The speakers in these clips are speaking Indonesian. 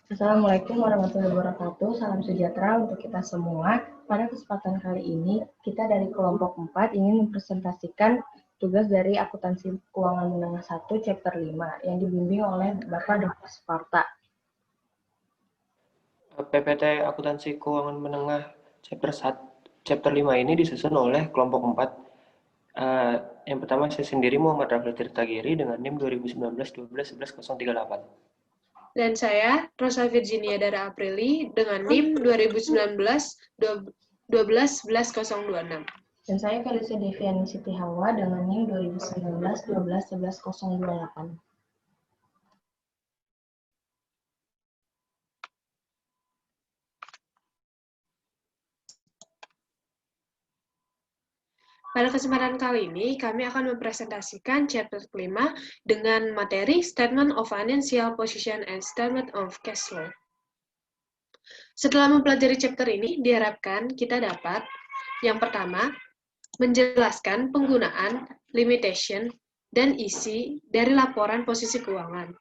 Assalamualaikum warahmatullahi wabarakatuh. Salam sejahtera untuk kita semua. Pada kesempatan kali ini, kita dari kelompok 4 ingin mempresentasikan tugas dari Akuntansi Keuangan Menengah 1 Chapter 5 yang dibimbing oleh Bapak Dr. Sparta. PPT Akuntansi Keuangan Menengah Chapter 5 ini disusun oleh kelompok 4. Yang pertama saya sendiri Muhammad Rafli Tirtagiri dengan NIM 2019-12-11-038. Dan saya, Rosa Virginia Dara Aprili, dengan NIM 2019-12-11-026. Dan saya Felicia Deviani Siti Hawa dengan NIM 2019-12-11-028. Pada kesempatan kali ini, kami akan mempresentasikan chapter kelima dengan materi Statement of Financial Position and Statement of Cash Flow. Setelah mempelajari chapter ini, diharapkan kita dapat, yang pertama, menjelaskan penggunaan, limitation, dan isi dari laporan posisi keuangan.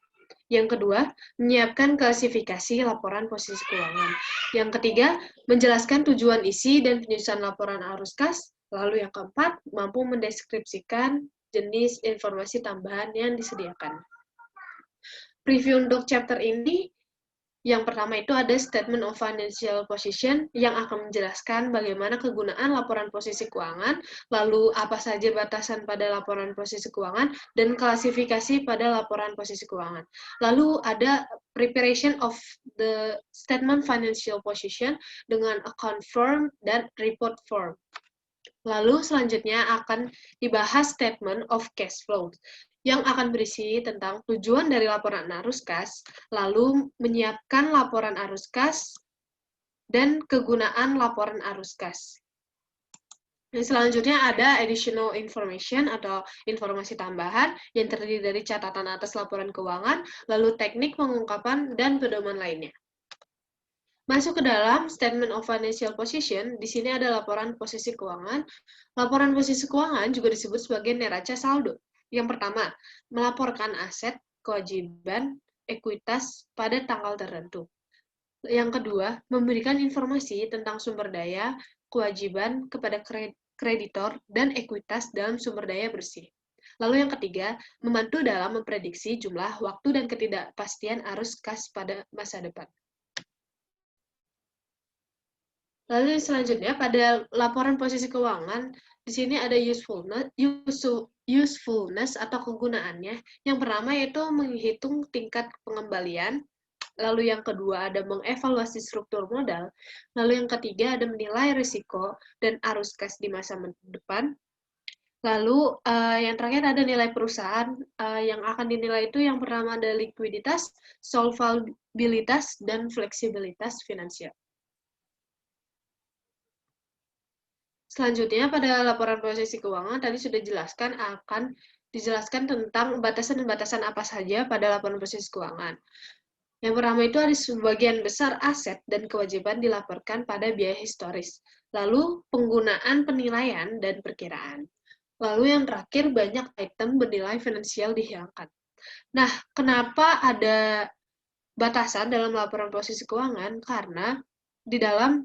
Yang kedua, menyiapkan klasifikasi laporan posisi keuangan. Yang ketiga, menjelaskan tujuan isi dan penyusunan laporan arus kas. Lalu yang keempat, mampu mendeskripsikan jenis informasi tambahan yang disediakan. Preview untuk chapter ini, yang pertama itu ada Statement of Financial Position yang akan menjelaskan bagaimana kegunaan laporan posisi keuangan, lalu apa saja batasan pada laporan posisi keuangan, dan klasifikasi pada laporan posisi keuangan. Lalu ada Preparation of the Statement Financial Position dengan Account Form dan Report Form. Lalu selanjutnya akan dibahas Statement of Cash Flow yang akan berisi tentang tujuan dari laporan arus kas, lalu menyiapkan laporan arus kas, dan kegunaan laporan arus kas. Dan selanjutnya ada additional information atau informasi tambahan yang terdiri dari catatan atas laporan keuangan, lalu teknik pengungkapan, dan pedoman lainnya. Masuk ke dalam Statement of Financial Position, di sini ada laporan posisi keuangan. Laporan posisi keuangan juga disebut sebagai neraca saldo. Yang pertama, melaporkan aset, kewajiban, ekuitas pada tanggal tertentu. Yang kedua, memberikan informasi tentang sumber daya, kewajiban kepada kreditor, dan ekuitas dalam sumber daya bersih. Lalu yang ketiga, membantu dalam memprediksi jumlah, waktu, dan ketidakpastian arus kas pada masa depan. Lalu selanjutnya pada laporan posisi keuangan, di sini ada usefulness atau kegunaannya. Yang pertama yaitu menghitung tingkat pengembalian, lalu yang kedua ada mengevaluasi struktur modal, lalu yang ketiga ada menilai risiko dan arus kas di masa depan. Lalu yang terakhir ada nilai perusahaan, yang akan dinilai itu yang pertama ada likuiditas, solvabilitas, dan fleksibilitas finansial. Selanjutnya, pada laporan posisi keuangan, tadi sudah akan dijelaskan tentang batasan dan batasan apa saja pada laporan posisi keuangan. Yang pertama itu ada sebagian besar aset dan kewajiban dilaporkan pada biaya historis. Lalu, penggunaan penilaian dan perkiraan. Lalu yang terakhir, banyak item bernilai finansial dihilangkan. Nah, kenapa ada batasan dalam laporan posisi keuangan? Karena di dalam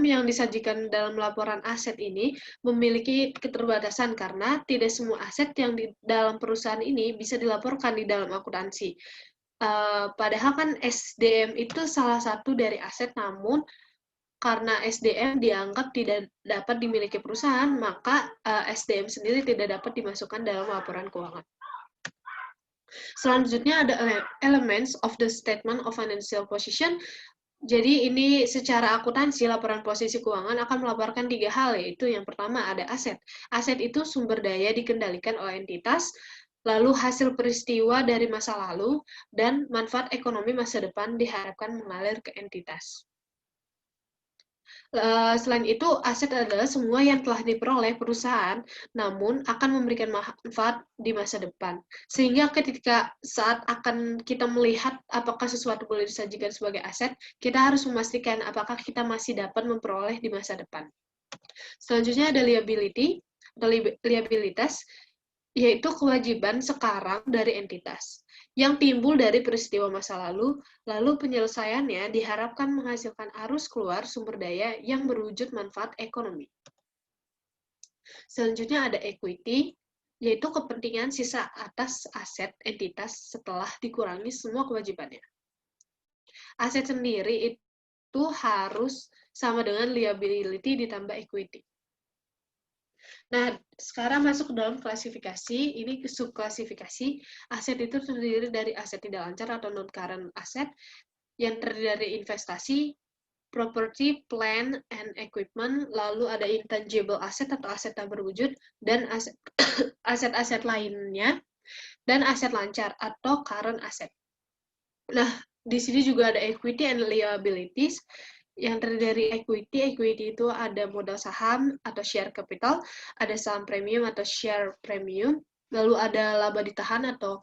yang disajikan dalam laporan aset ini memiliki keterbatasan karena tidak semua aset yang di dalam perusahaan ini bisa dilaporkan di dalam akuntansi. Padahal kan SDM itu salah satu dari aset, namun karena SDM dianggap tidak dapat dimiliki perusahaan, maka SDM sendiri tidak dapat dimasukkan dalam laporan keuangan. Selanjutnya ada elements of the statement of financial position. Jadi ini secara akuntansi laporan posisi keuangan akan melaporkan 3 hal, yaitu yang pertama ada aset. Aset itu sumber daya dikendalikan oleh entitas, lalu hasil peristiwa dari masa lalu, dan manfaat ekonomi masa depan diharapkan mengalir ke entitas. Selain itu, aset adalah semua yang telah diperoleh perusahaan, namun akan memberikan manfaat di masa depan. Sehingga ketika saat akan kita melihat apakah sesuatu boleh disajikan sebagai aset, kita harus memastikan apakah kita masih dapat memperoleh di masa depan. Selanjutnya ada liability, atau liabilitas, yaitu kewajiban sekarang dari entitas yang timbul dari peristiwa masa lalu penyelesaiannya diharapkan menghasilkan arus keluar sumber daya yang berwujud manfaat ekonomi. Selanjutnya ada equity, yaitu kepentingan sisa atas aset entitas setelah dikurangi semua kewajibannya. Aset sendiri itu harus sama dengan liability ditambah equity. Nah, sekarang masuk ke dalam klasifikasi, ini subklasifikasi. Aset itu terdiri dari aset tidak lancar atau non-current asset, yang terdiri dari investasi, property, plant, and equipment, lalu ada intangible asset atau aset tak berwujud, dan aset-aset lainnya, dan aset lancar atau current asset. Nah, di sini juga ada equity and liabilities, yang terdiri dari equity itu ada modal saham atau share capital, ada saham premium atau share premium, lalu ada laba ditahan atau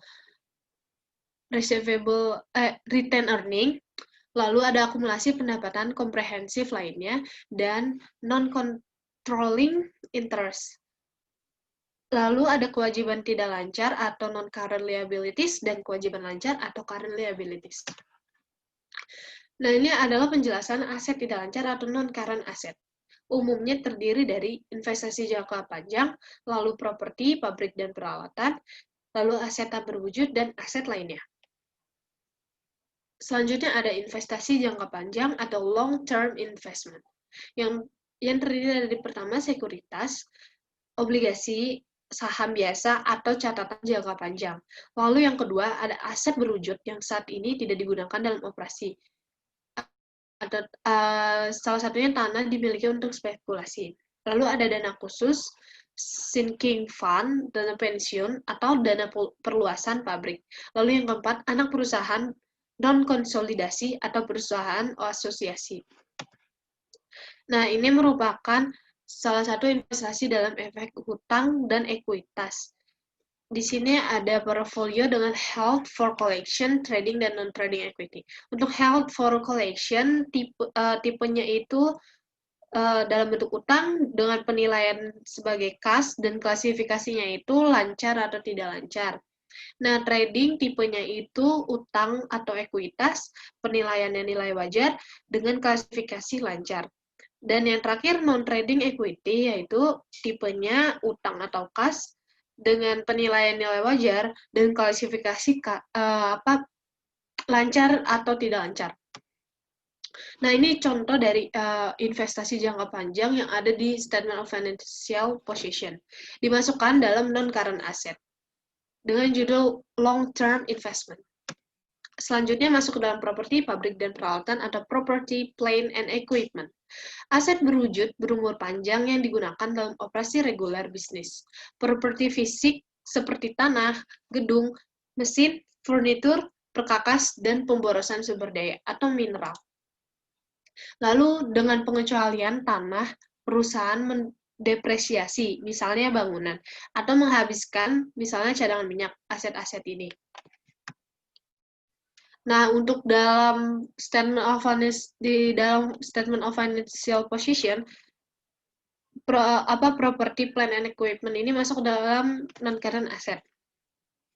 retain earning, lalu ada akumulasi pendapatan komprehensif lainnya, dan non-controlling interest. Lalu ada kewajiban tidak lancar atau non-current liabilities, dan kewajiban lancar atau current liabilities. Nah, ini adalah penjelasan aset tidak lancar atau non-current asset. Umumnya terdiri dari investasi jangka panjang, lalu properti, pabrik dan peralatan, lalu aset tak berwujud, dan aset lainnya. Selanjutnya ada investasi jangka panjang atau long-term investment, yang terdiri dari pertama sekuritas, obligasi, saham biasa, atau catatan jangka panjang. Lalu yang kedua ada aset berwujud yang saat ini tidak digunakan dalam operasi. Ada salah satunya tanah dimiliki untuk spekulasi. Lalu ada dana khusus, sinking fund, dana pensiun, atau dana perluasan pabrik. Lalu yang keempat, anak perusahaan non-konsolidasi atau perusahaan asosiasi. Nah, ini merupakan salah satu investasi dalam efek hutang dan ekuitas. Di sini ada portfolio dengan held for collection, trading, dan non-trading equity. Untuk held for collection, tipenya itu dalam bentuk utang dengan penilaian sebagai kas, dan klasifikasinya itu lancar atau tidak lancar. Nah, trading tipenya itu utang atau ekuitas, penilaiannya nilai wajar, dengan klasifikasi lancar. Dan yang terakhir, non-trading equity, yaitu tipenya utang atau kas, dengan penilaian nilai wajar dan klasifikasi lancar atau tidak lancar. Nah, ini contoh dari investasi jangka panjang yang ada di Statement of Financial Position. Dimasukkan dalam non-current asset dengan judul long-term investment. Selanjutnya masuk ke dalam properti, pabrik dan peralatan atau property, plant, and equipment. Aset berwujud berumur panjang yang digunakan dalam operasi reguler bisnis. Properti fisik seperti tanah, gedung, mesin, furnitur, perkakas, dan pemborosan sumber daya atau mineral. Lalu dengan pengecualian tanah, perusahaan mendepresiasi, misalnya bangunan, atau menghabiskan misalnya cadangan minyak, aset-aset ini. Nah, untuk dalam Statement of Financial Position, property, plant, and equipment ini masuk dalam non-current asset.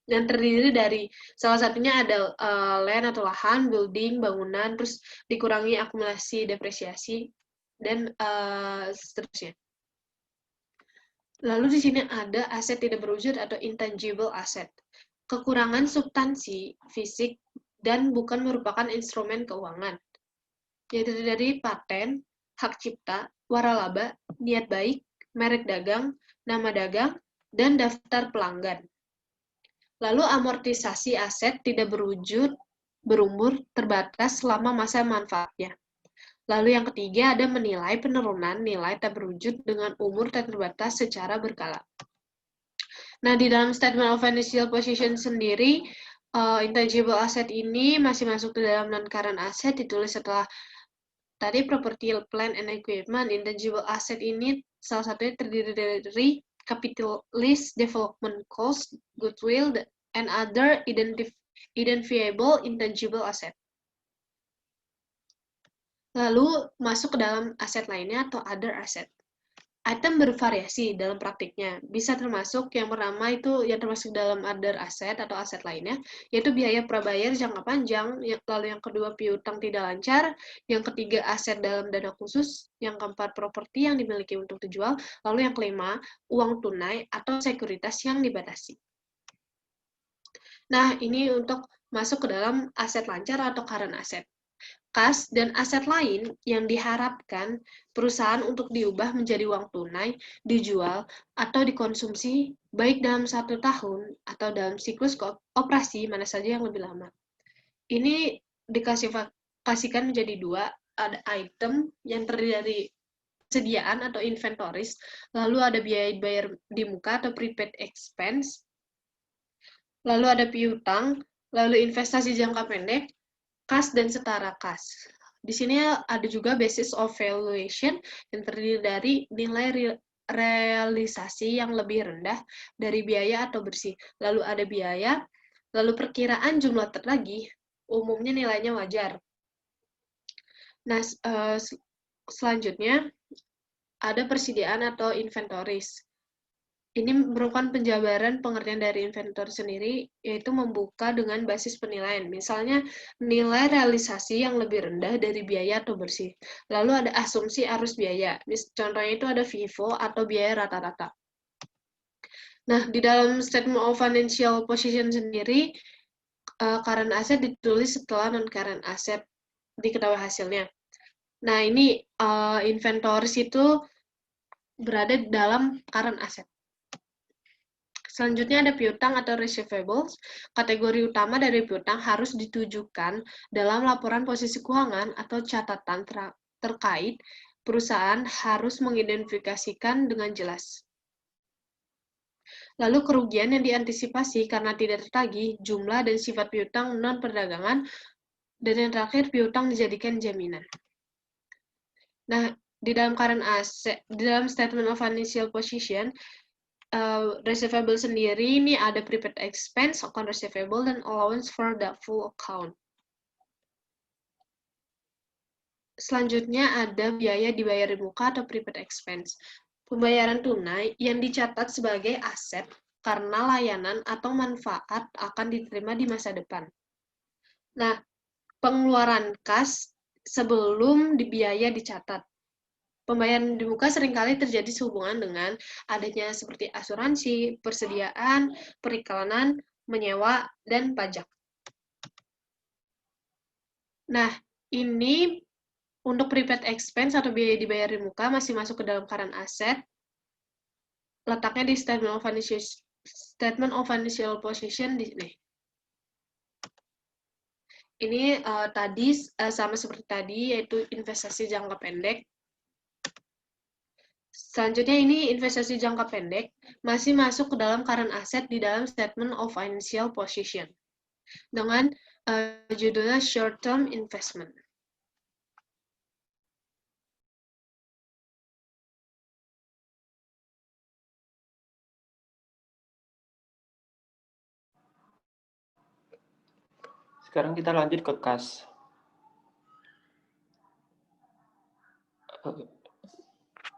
Dan terdiri dari salah satunya ada land atau lahan, building, bangunan, terus dikurangi akumulasi depresiasi, dan seterusnya. Lalu di sini ada aset tidak berwujud atau intangible asset. Kekurangan substansi fisik dan bukan merupakan instrumen keuangan, yaitu dari paten, hak cipta, waralaba, niat baik, merek dagang, nama dagang, dan daftar pelanggan. Lalu amortisasi aset tidak berwujud berumur terbatas selama masa manfaatnya. Lalu yang ketiga ada menilai penurunan nilai tak berwujud dengan umur tak terbatas secara berkala. Nah, di dalam Statement of Financial Position sendiri, intangible asset ini masih masuk ke dalam non-current asset, ditulis setelah tadi property, plant, and equipment. Intangible asset ini salah satunya terdiri dari capitalist development cost, goodwill, and other identifiable intangible asset. Lalu masuk ke dalam aset lainnya atau other asset. Item bervariasi dalam praktiknya. Bisa termasuk yang pertama itu yang termasuk dalam other asset atau aset lainnya, yaitu biaya prabayar jangka panjang, lalu yang kedua piutang tidak lancar, yang ketiga aset dalam dana khusus, yang keempat properti yang dimiliki untuk dijual, lalu yang kelima uang tunai atau sekuritas yang dibatasi. Nah, ini untuk masuk ke dalam aset lancar atau current asset. Kas dan aset lain yang diharapkan perusahaan untuk diubah menjadi uang tunai, dijual, atau dikonsumsi baik dalam 1 tahun atau dalam siklus operasi mana saja yang lebih lama. Ini diklasifikasikan menjadi 2, ada item yang terdiri dari sediaan atau inventories, lalu ada biaya bayar di muka atau prepaid expense, lalu ada piutang, lalu investasi jangka pendek, kas dan setara kas. Di sini ada juga basis of valuation yang terdiri dari nilai realisasi yang lebih rendah dari biaya atau bersih. Lalu ada biaya, lalu perkiraan jumlah tertagih, umumnya nilainya wajar. Nah, selanjutnya ada persediaan atau inventories. Ini merupakan penjabaran pengertian dari inventory sendiri, yaitu membuka dengan basis penilaian. Misalnya, nilai realisasi yang lebih rendah dari biaya atau bersih. Lalu ada asumsi arus biaya. Contohnya itu ada FIFO atau biaya rata-rata. Nah, di dalam Statement of Financial Position sendiri, current asset ditulis setelah non-current asset diketahui hasilnya. Nah, ini inventories itu berada dalam current asset. Selanjutnya ada piutang atau receivables. Kategori utama dari piutang harus ditujukan dalam laporan posisi keuangan atau catatan terkait perusahaan harus mengidentifikasikan dengan jelas. Lalu kerugian yang diantisipasi karena tidak tertagih, jumlah dan sifat piutang non-perdagangan, dan yang terakhir piutang dijadikan jaminan. Nah, di dalam current asset, di dalam statement of financial position, receivable sendiri ini ada prepaid expense, account receivable, dan allowance for doubtful account. Selanjutnya ada biaya dibayar di muka atau prepaid expense. Pembayaran tunai yang dicatat sebagai aset karena layanan atau manfaat akan diterima di masa depan. Nah, pengeluaran kas sebelum biaya dicatat. Pembayaran di muka seringkali terjadi sehubungan dengan adanya seperti asuransi, persediaan, periklanan, menyewa, dan pajak. Nah, ini untuk prepaid expense atau biaya dibayar di muka masih masuk ke dalam current asset. Letaknya di Statement of Financial Position di sini. Ini tadi sama seperti tadi, yaitu investasi jangka pendek. Selanjutnya ini investasi jangka pendek masih masuk ke dalam current asset di dalam Statement of Financial Position dengan judulnya Short Term Investment. Sekarang kita lanjut ke kas.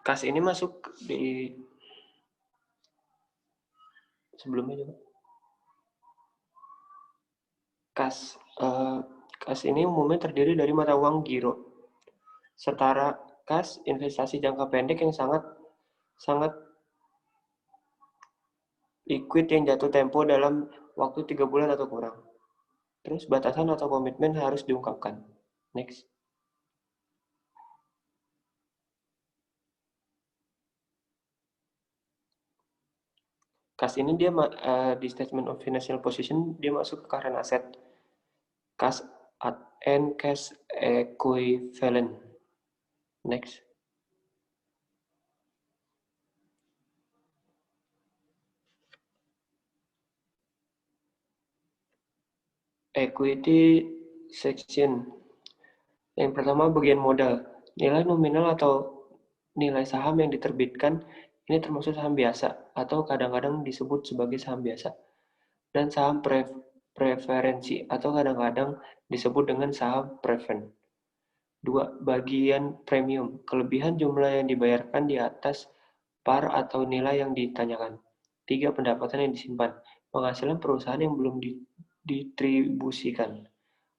Kas ini masuk di sebelumnya juga. Kas ini umumnya terdiri dari mata uang giro. Setara kas investasi jangka pendek yang sangat liquid yang jatuh tempo dalam waktu 3 bulan atau kurang. Terus batasan atau komitmen harus diungkapkan. Next. Kas ini dia di Statement of Financial Position dia masuk ke current asset. Cash and cash equivalent. Next. Equity section. Yang pertama bagian modal. Nilai nominal atau nilai saham yang diterbitkan ini termasuk saham biasa atau kadang-kadang disebut sebagai saham biasa. Dan saham preferensi atau kadang-kadang disebut dengan saham preference. 2. Bagian premium. Kelebihan jumlah yang dibayarkan di atas par atau nilai yang ditanyakan. 3. Pendapatan yang disimpan. Penghasilan perusahaan yang belum ditribusikan.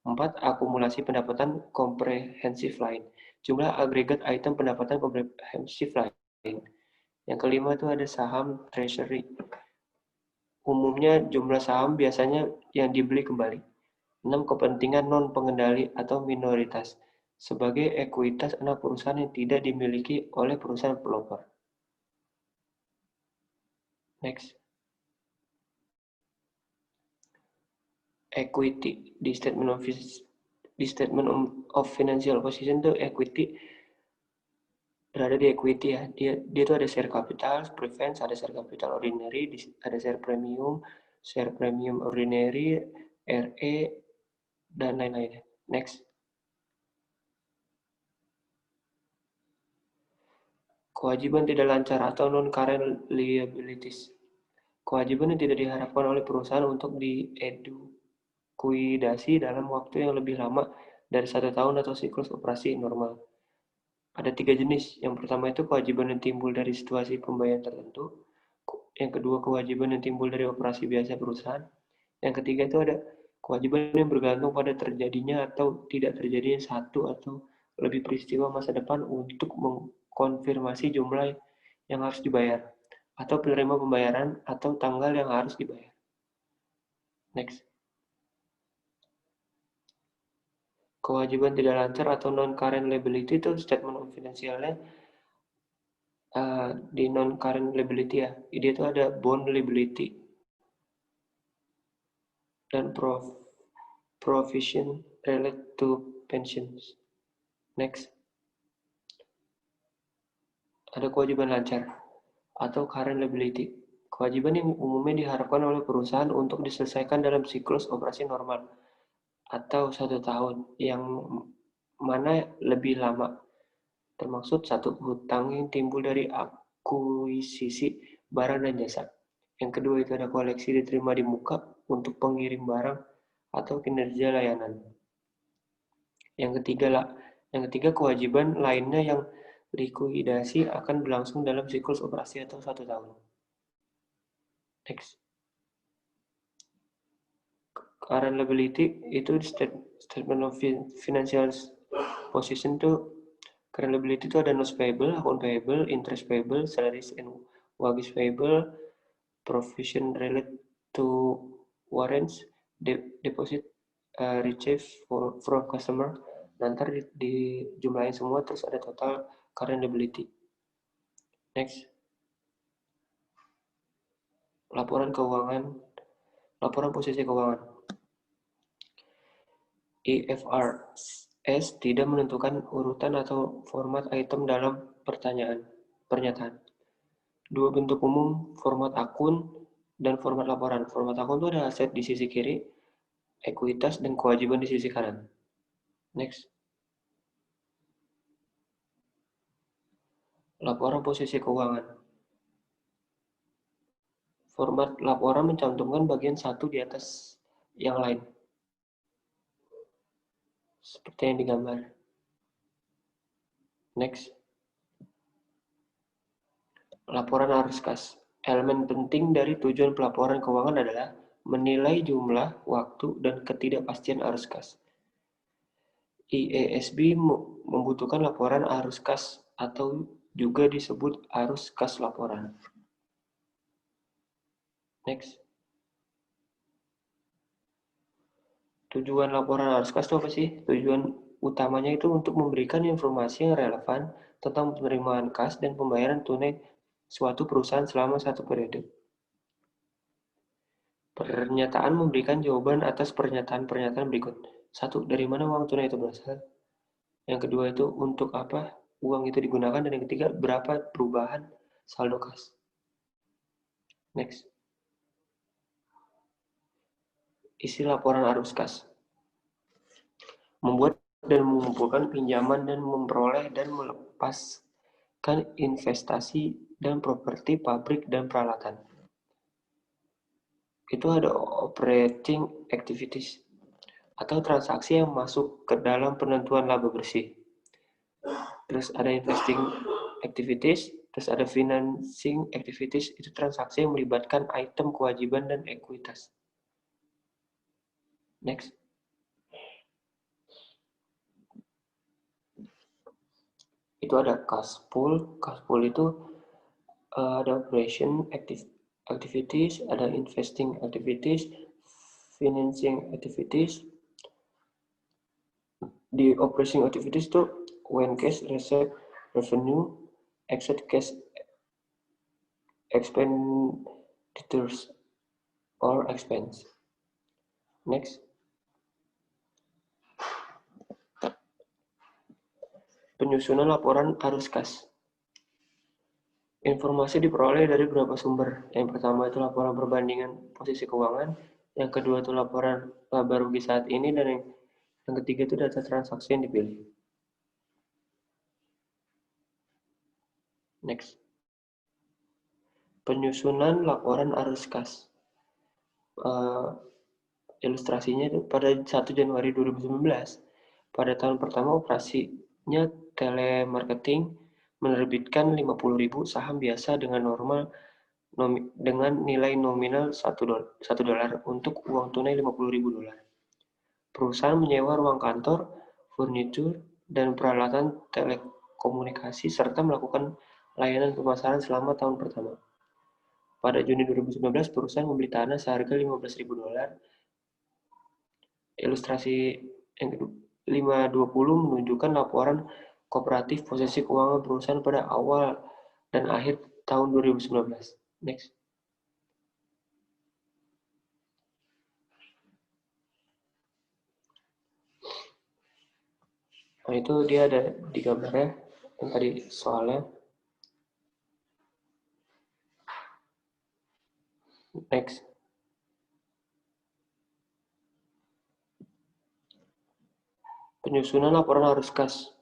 4. Akumulasi pendapatan komprehensif lain. Jumlah agregat item pendapatan komprehensif lain. Yang kelima itu ada saham treasury. Umumnya jumlah saham biasanya yang dibeli kembali. 6. Kepentingan non-pengendali atau minoritas. Sebagai ekuitas anak perusahaan yang tidak dimiliki oleh perusahaan pelopor. Next. Equity di statement of financial position itu equity berada di equity ya. Dia itu ada share capital, preference, ada share capital ordinary, ada share premium ordinary, RE dan lain-lain. Next. Kewajiban tidak lancar atau non-current liabilities. Kewajiban yang tidak diharapkan oleh perusahaan untuk likuidasi dalam waktu yang lebih lama dari 1 tahun atau siklus operasi normal. Ada 3 jenis. Yang pertama itu kewajiban yang timbul dari situasi pembayaran tertentu. Yang kedua, kewajiban yang timbul dari operasi biasa perusahaan. Yang ketiga itu ada kewajiban yang bergantung pada terjadinya atau tidak terjadinya satu atau lebih peristiwa masa depan untuk mengkonfirmasi jumlah yang harus dibayar, atau penerima pembayaran, atau tanggal yang harus dibayar. Next. Kewajiban tidak lancar atau non-current liability itu statement of financialnya di non-current liability ya. Dia itu ada bond liability dan provision related to pensions. Next. Ada kewajiban lancar atau current liability. Kewajiban yang umumnya diharapkan oleh perusahaan untuk diselesaikan dalam siklus operasi normal atau 1 tahun, yang mana lebih lama. Termaksud 1, hutang yang timbul dari akuisisi barang dan jasa. Yang kedua itu ada koleksi diterima di muka untuk pengirim barang atau kinerja layanan. Yang ketiga kewajiban lainnya yang likuidasi akan berlangsung dalam siklus operasi atau 1 tahun. Next. Current liability itu statement of financial position itu current liability itu ada notes payable, account payable, interest payable, salaries and wages payable, provision related to warrants, deposit received from customer. Nanti dijumlahin semua terus ada total current liability. Next. Laporan posisi keuangan. IFRS tidak menentukan urutan atau format item dalam pernyataan. 2 bentuk umum, format akun dan format laporan. Format akun itu ada aset di sisi kiri, ekuitas dan kewajiban di sisi kanan. Next. Laporan posisi keuangan. Format laporan mencantumkan bagian satu di atas yang lain. Seperti yang digambar. Next. Laporan arus kas. Elemen penting dari tujuan pelaporan keuangan adalah menilai jumlah, waktu, dan ketidakpastian arus kas. IASB membutuhkan laporan arus kas atau juga disebut arus kas laporan. Next. Tujuan laporan arus kas itu apa sih? Tujuan utamanya itu untuk memberikan informasi yang relevan tentang penerimaan kas dan pembayaran tunai suatu perusahaan selama 1 periode. Pernyataan memberikan jawaban atas pernyataan-pernyataan berikut. 1. Dari mana uang tunai itu berasal? Yang kedua itu untuk apa uang itu digunakan? Dan yang ketiga, berapa perubahan saldo kas? Next. Isi laporan arus kas. Membuat dan mengumpulkan pinjaman dan memperoleh dan melepaskan investasi dan properti pabrik dan peralatan. Itu ada operating activities atau transaksi yang masuk ke dalam penentuan laba bersih. Terus ada investing activities Terus ada financing activities, itu transaksi yang melibatkan item kewajiban dan ekuitas. Next. Itu ada cash pool. Cash pool itu ada operation activities, ada investing activities, financing activities. Di operating activities itu when cash receive revenue exceed cash expenditures or expense. Next. Penyusunan laporan arus kas. Informasi diperoleh dari beberapa sumber. Yang pertama itu laporan perbandingan posisi keuangan, yang kedua itu laporan laba rugi saat ini, dan yang ketiga itu data transaksi yang dipilih. Next. Penyusunan laporan arus kas. Ilustrasinya itu pada 1 Januari 2019, pada tahun pertama operasinya telemarketing menerbitkan 50.000 saham biasa dengan nilai nominal $1 untuk uang tunai $50.000. Perusahaan menyewa ruang kantor, furnitur, dan peralatan telekomunikasi serta melakukan layanan pemasaran selama tahun pertama. Pada Juni 2019, perusahaan membeli tanah seharga $15.000. Ilustrasi yang kedua, 520 menunjukkan laporan kooperatif posisi keuangan perusahaan pada awal dan akhir tahun 2019. Next. Nah, itu dia ada di gambarnya yang tadi soalnya. Next. Penyusunan laporan arus kas.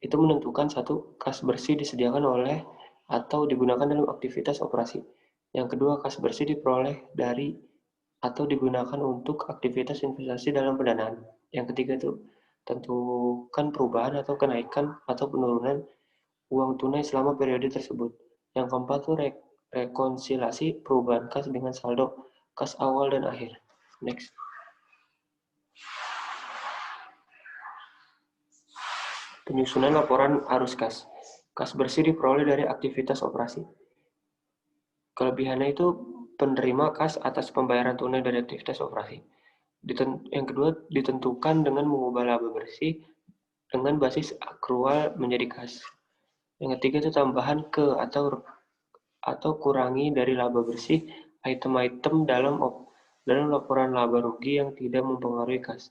Itu menentukan satu, kas bersih disediakan oleh atau digunakan dalam aktivitas operasi. Yang kedua, kas bersih diperoleh dari atau digunakan untuk aktivitas investasi dalam pendanaan. Yang ketiga itu tentukan perubahan atau kenaikan atau penurunan uang tunai selama periode tersebut. Yang keempat itu rekonsiliasi perubahan kas dengan saldo kas awal dan akhir. Next. Penyusunan laporan arus kas. Kas bersih diperoleh dari aktivitas operasi. Kelebihannya itu penerima kas atas pembayaran tunai dari aktivitas operasi. Yang kedua, ditentukan dengan mengubah laba bersih dengan basis akrual menjadi kas. Yang ketiga itu tambahan ke atau kurangi dari laba bersih item-item dalam laporan laba rugi yang tidak mempengaruhi kas.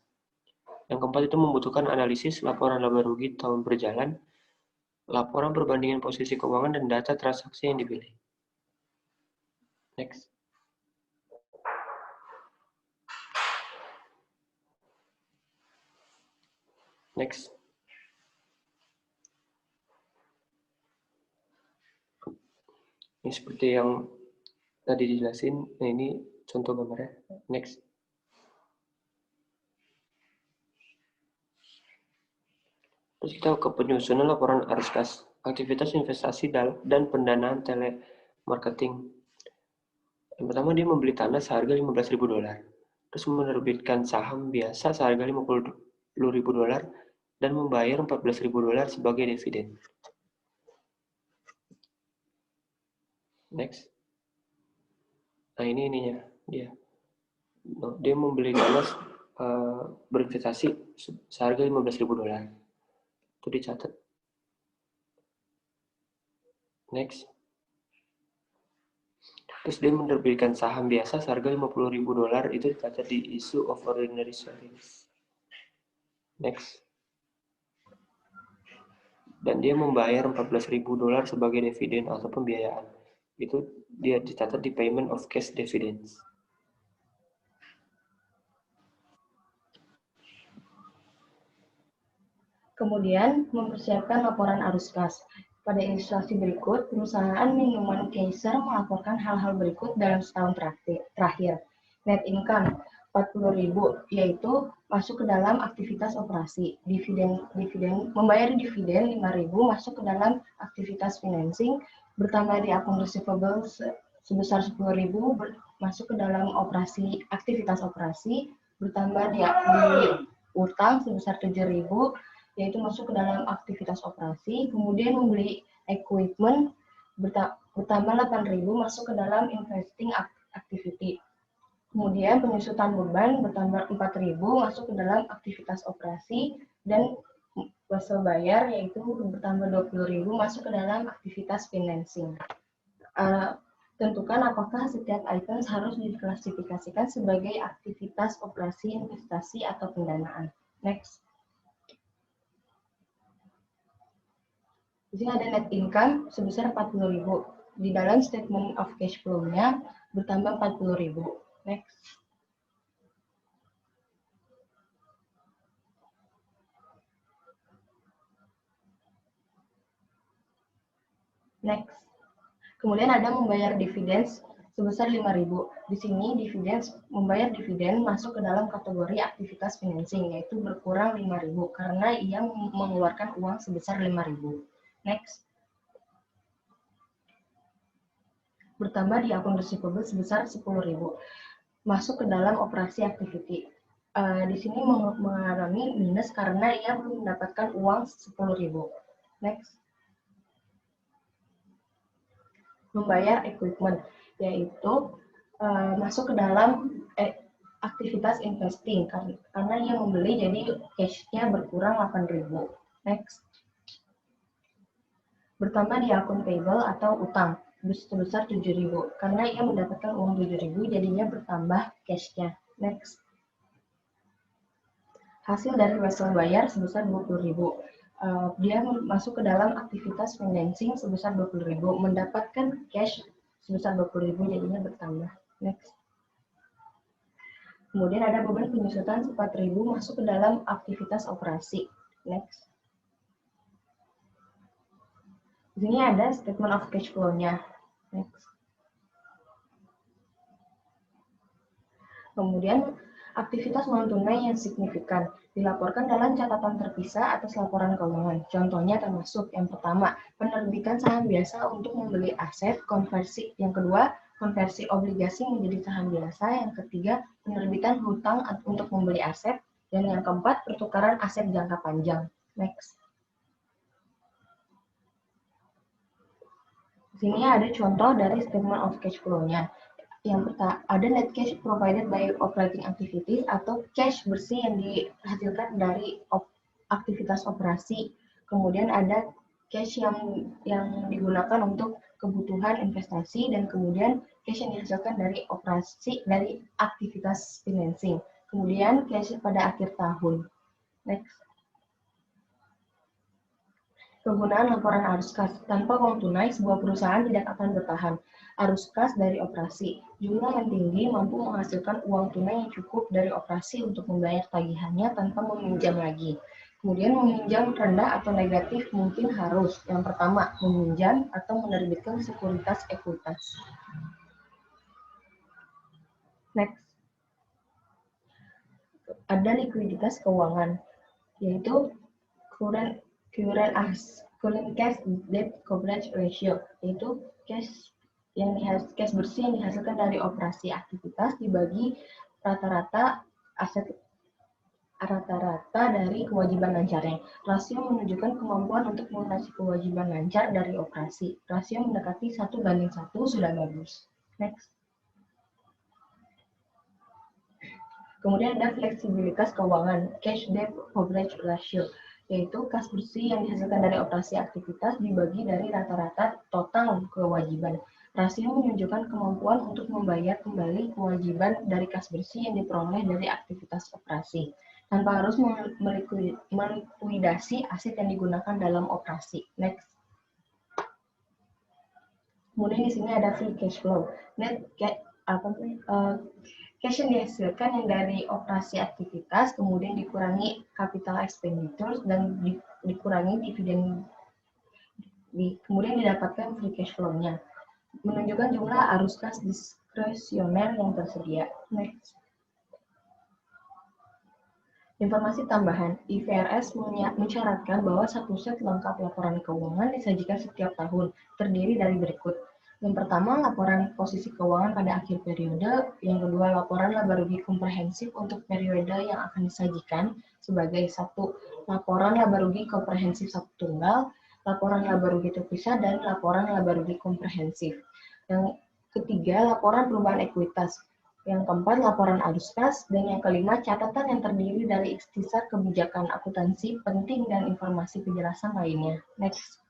Yang keempat itu membutuhkan analisis laporan laba rugi tahun berjalan, laporan perbandingan posisi keuangan, dan data transaksi yang dipilih. Next. Next. Ini seperti yang tadi dijelasin. Nah, ini contoh gambarnya. Next. Terus kita ke penyusunan laporan arus kas, aktivitas investasi dan pendanaan telemarketing. Yang pertama, dia membeli tanah seharga $15.000, terus menerbitkan saham biasa seharga $50.000 dan membayar $14.000 sebagai dividen. Next. Nah, ini ininya dia. Dia membeli tanah berinvestasi seharga $15.000. Itu dicatat. Next. Terus dia menerbitkan saham biasa seharga $50.000, itu dicatat di issue of ordinary shares. Next. Dan dia membayar $14.000 sebagai dividen atau pembiayaan. Itu dia dicatat di payment of cash dividends. Kemudian, mempersiapkan laporan arus kas. Pada ilustrasi berikut, perusahaan minuman Kaiser melaporkan hal-hal berikut dalam setahun terakhir. Net income 40.000, yaitu masuk ke dalam aktivitas operasi. Membayar dividen 5.000 masuk ke dalam aktivitas financing, bertambah di akun receivable sebesar 10.000 masuk ke dalam aktivitas operasi, bertambah di utang sebesar 7.000 yaitu masuk ke dalam aktivitas operasi, kemudian membeli equipment bertambah 8.000 masuk ke dalam investing activity. Kemudian penyusutan beban bertambah 4.000 masuk ke dalam aktivitas operasi, dan wesel bayar yaitu bertambah 20.000 masuk ke dalam aktivitas financing. Tentukan apakah setiap item harus diklasifikasikan sebagai aktivitas operasi, investasi, atau pendanaan. Next. Di sini ada net income sebesar 40.000. Di dalam statement of cash flow-nya bertambah 40.000. Next. Next. Kemudian ada membayar dividen sebesar 5.000. Di sini membayar dividen masuk ke dalam kategori aktivitas financing, yaitu berkurang 5.000 karena ia mengeluarkan uang sebesar 5.000. Next. Bertambah di akun receivable sebesar 10.000. Masuk ke dalam operasi activity. Di sini mengalami minus karena ia belum mendapatkan uang 10.000. Next. Membayar equipment, yaitu masuk ke dalam aktivitas investing karena ia membeli, jadi cash-nya berkurang 8.000. Next. Bertambah di akun payable atau utang sebesar 7.000 karena ia mendapatkan uang 7.000, jadinya bertambah cash-nya. Next. Hasil dari wesel bayar sebesar 20.000. Dia masuk ke dalam aktivitas financing sebesar 20.000, mendapatkan cash sebesar 20.000, jadinya bertambah. Next. Kemudian ada beban penyusutan 4.000 masuk ke dalam aktivitas operasi. Next. Di sini ada statement of cash flow-nya. Next. Kemudian aktivitas non tunai yang signifikan dilaporkan dalam catatan terpisah atas laporan keuangan. Contohnya termasuk yang pertama, penerbitan saham biasa untuk membeli aset konversi. Yang kedua, konversi obligasi menjadi saham biasa. Yang ketiga, penerbitan hutang untuk membeli aset. Dan yang keempat, pertukaran aset jangka panjang. Next. Di sini ada contoh dari statement of cash flow-nya. Yang pertama, ada net cash provided by operating activities atau cash bersih yang dihasilkan dari aktivitas operasi. Kemudian ada cash yang digunakan untuk kebutuhan investasi, dan kemudian cash yang dihasilkan dari aktivitas financing. Kemudian cash pada akhir tahun. Next. Kegunaan laporan arus kas. Tanpa uang tunai, sebuah perusahaan tidak akan bertahan. Arus kas dari operasi. Jumlah yang tinggi mampu menghasilkan uang tunai yang cukup dari operasi untuk membayar tagihannya tanpa meminjam lagi. Kemudian meminjam rendah atau negatif mungkin harus. Yang pertama, meminjam atau menerbitkan sekuritas ekuitas. Next. Ada likuiditas keuangan, yaitu current cash debt coverage ratio, yaitu cash bersih yang dihasilkan dari operasi aktivitas dibagi rata-rata dari kewajiban lancarnya. Rasio menunjukkan kemampuan untuk melunasi kewajiban lancar dari operasi. Rasio mendekati 1:1 sudah bagus. Next. Kemudian ada fleksibilitas keuangan, cash debt coverage ratio, yaitu kas bersih yang dihasilkan dari operasi aktivitas dibagi dari rata-rata total kewajiban. Rasio menunjukkan kemampuan untuk membayar kembali kewajiban dari kas bersih yang diperoleh dari aktivitas operasi, tanpa harus melikuidasi aset yang digunakan dalam operasi. Next. Kemudian di sini ada free cash flow. Cash yang dihasilkan yang dari operasi aktivitas, kemudian dikurangi capital expenditures dan dikurangi dividen, kemudian didapatkan free cash flow-nya. Menunjukkan jumlah arus kas diskresioner yang tersedia. Next. Informasi tambahan, IFRS mensyaratkan bahwa satu set lengkap laporan keuangan disajikan setiap tahun, terdiri dari berikut. Yang pertama, laporan posisi keuangan pada akhir periode. Yang kedua, laporan laba rugi komprehensif untuk periode yang akan disajikan sebagai satu, laporan laba rugi komprehensif satu tunggal, laporan laba rugi terpisah, dan laporan laba rugi komprehensif. Yang ketiga, laporan perubahan ekuitas. Yang keempat, laporan arus kas. Dan yang kelima, catatan yang terdiri dari ikhtisar kebijakan akuntansi penting dan informasi penjelasan lainnya. Next.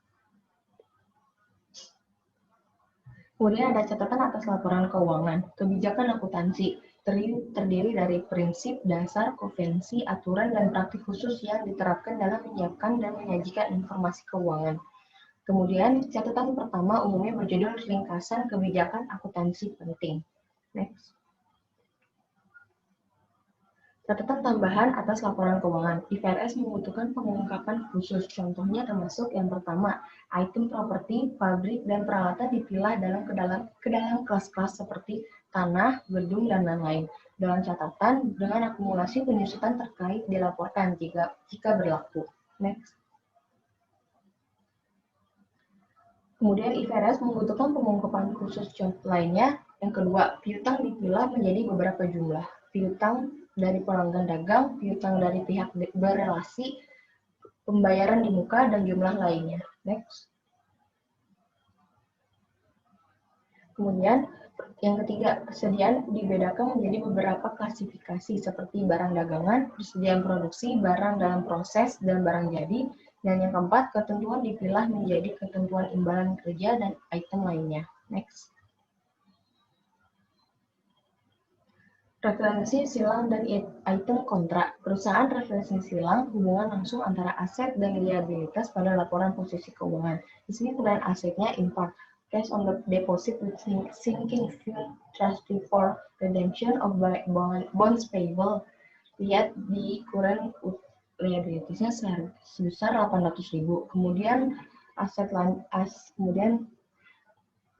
Kemudian ada catatan atas laporan keuangan. Kebijakan akuntansi terdiri dari prinsip, dasar, konvensi, aturan, dan praktik khusus yang diterapkan dalam menyiapkan dan menyajikan informasi keuangan. Kemudian, catatan pertama umumnya berjudul ringkasan kebijakan akuntansi penting. Next. Catatan tambahan atas laporan keuangan. IFRS membutuhkan pengungkapan khusus. Contohnya termasuk yang pertama, item properti, pabrik, dan peralatan dipilah ke dalam kelas-kelas seperti tanah, gedung, dan lain-lain. Dalam catatan, dengan akumulasi penyusutan terkait dilaporkan jika berlaku. Next. Kemudian IFRS membutuhkan pengungkapan khusus contoh lainnya. Yang kedua, piutang dipilah menjadi beberapa jumlah. Piutang dari pelanggan dagang, piutang dari pihak berelasi, pembayaran di muka, dan jumlah lainnya. Next. Kemudian, yang ketiga, persediaan dibedakan menjadi beberapa klasifikasi seperti barang dagangan, persediaan produksi, barang dalam proses, dan barang jadi. Dan yang keempat, ketentuan dipilah menjadi ketentuan imbalan kerja dan item lainnya. Next. Referensi silang dan item kontrak. Perusahaan referensi silang hubungan langsung antara aset dan liabilitas pada laporan posisi keuangan. Di sini penggunaan asetnya infak, cash on the deposit with sinking fund, trustee for redemption of bonds payable. Lihat di current liabilities-nya sebesar 800.000. Kemudian kemudian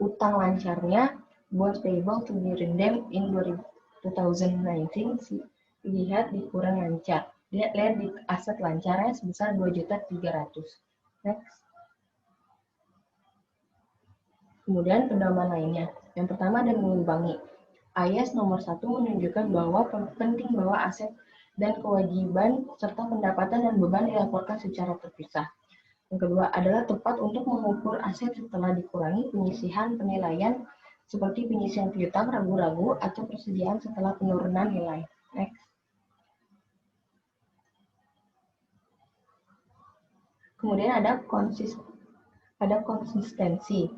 utang lancarnya bonds payable to be redeemed in 2019, lihat di kurang lancar. Lihat di aset lancarnya sebesar 2.300.000. Next. Kemudian pedoman lainnya. Yang pertama ada mengimbangi. IAS nomor 1 menunjukkan bahwa penting bahwa aset dan kewajiban serta pendapatan dan beban dilaporkan secara terpisah. Yang kedua adalah tepat untuk mengukur aset setelah dikurangi penyisihan penilaian seperti penyisihan piutang ragu-ragu atau persediaan setelah penurunan nilai. Next. Kemudian ada konsistensi.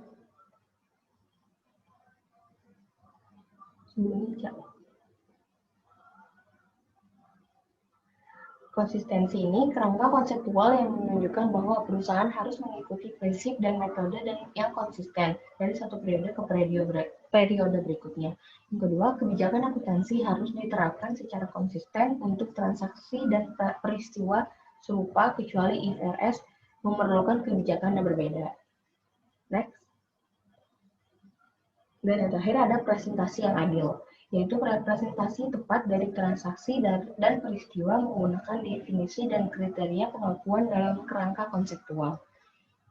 Konsistensi ini kerangka konseptual yang menunjukkan bahwa perusahaan harus mengikuti prinsip dan metode yang konsisten dari satu periode ke periode berikutnya. Yang kedua, kebijakan akuntansi harus diterapkan secara konsisten untuk transaksi dan peristiwa serupa kecuali IFRS memerlukan kebijakan yang berbeda. Next. Dan yang terakhir ada presentasi yang adil, yaitu representasi tepat dari transaksi dan peristiwa menggunakan definisi dan kriteria pengakuan dalam kerangka konseptual.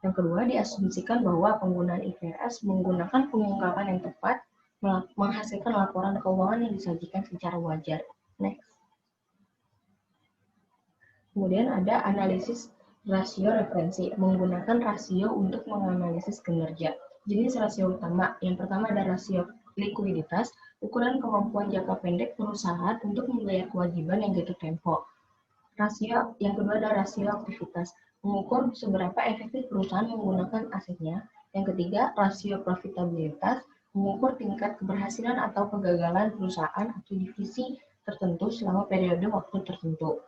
Yang kedua, diasumsikan bahwa penggunaan IFRS menggunakan pengungkapan yang tepat menghasilkan laporan keuangan yang disajikan secara wajar. Next. Kemudian ada analisis rasio referensi, menggunakan rasio untuk menganalisis kinerja. Jenis rasio utama, yang pertama ada rasio likuiditas, ukuran kemampuan jangka pendek perusahaan untuk membayar kewajiban yang jatuh tempo. Rasio yang kedua ada rasio aktivitas, mengukur seberapa efektif perusahaan menggunakan asetnya. Yang ketiga, rasio profitabilitas, mengukur tingkat keberhasilan atau kegagalan perusahaan atau divisi tertentu selama periode waktu tertentu.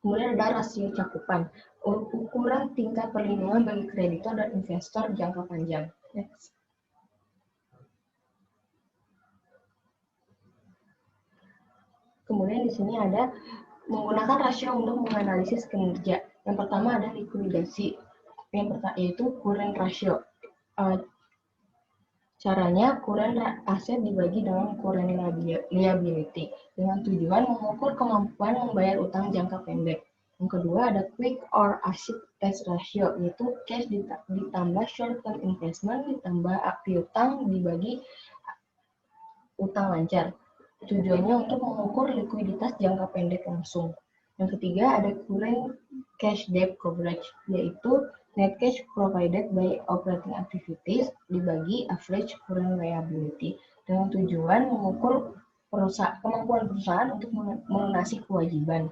Kemudian ada rasio cakupan, ukuran tingkat perlindungan bagi kreditor dan investor jangka panjang. Next. Kemudian di sini ada menggunakan rasio untuk menganalisis kinerja. Yang pertama ada likuidasi, yaitu current ratio. Caranya, current aset dibagi dengan current liability dengan tujuan mengukur kemampuan membayar utang jangka pendek. Yang kedua ada quick or asset test ratio, yaitu cash ditambah short term investment ditambah piutang dibagi utang lancar. Tujuannya untuk mengukur likuiditas jangka pendek langsung. Yang ketiga ada current cash debt coverage, yaitu net cash provided by operating activities dibagi average current liability dengan tujuan mengukur kemampuan perusahaan untuk melunasi kewajiban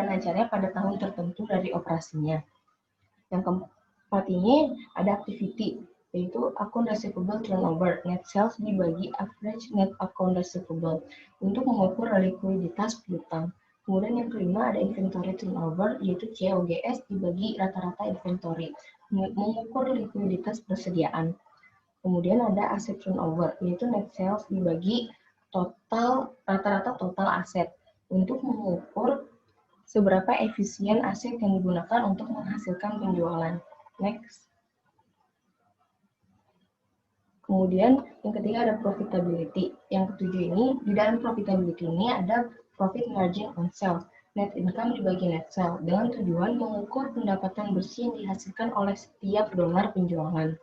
lancarnya pada tahun tertentu dari operasinya. Yang keempat ini ada activity, yaitu account receivable turnover, net sales dibagi average net account receivable untuk mengukur likuiditas piutang. Kemudian yang kelima ada inventory turnover, yaitu COGS dibagi rata-rata inventory, mengukur likuiditas persediaan. Kemudian ada asset turnover, yaitu net sales dibagi rata-rata total aset, untuk mengukur seberapa efisien aset yang digunakan untuk menghasilkan penjualan. Next. Kemudian yang ketiga ada profitability. Yang ketujuh ini, di dalam profitability ini ada profit margin on sales, net income dibagi net sales, dengan tujuan mengukur pendapatan bersih yang dihasilkan oleh setiap dolar penjualan.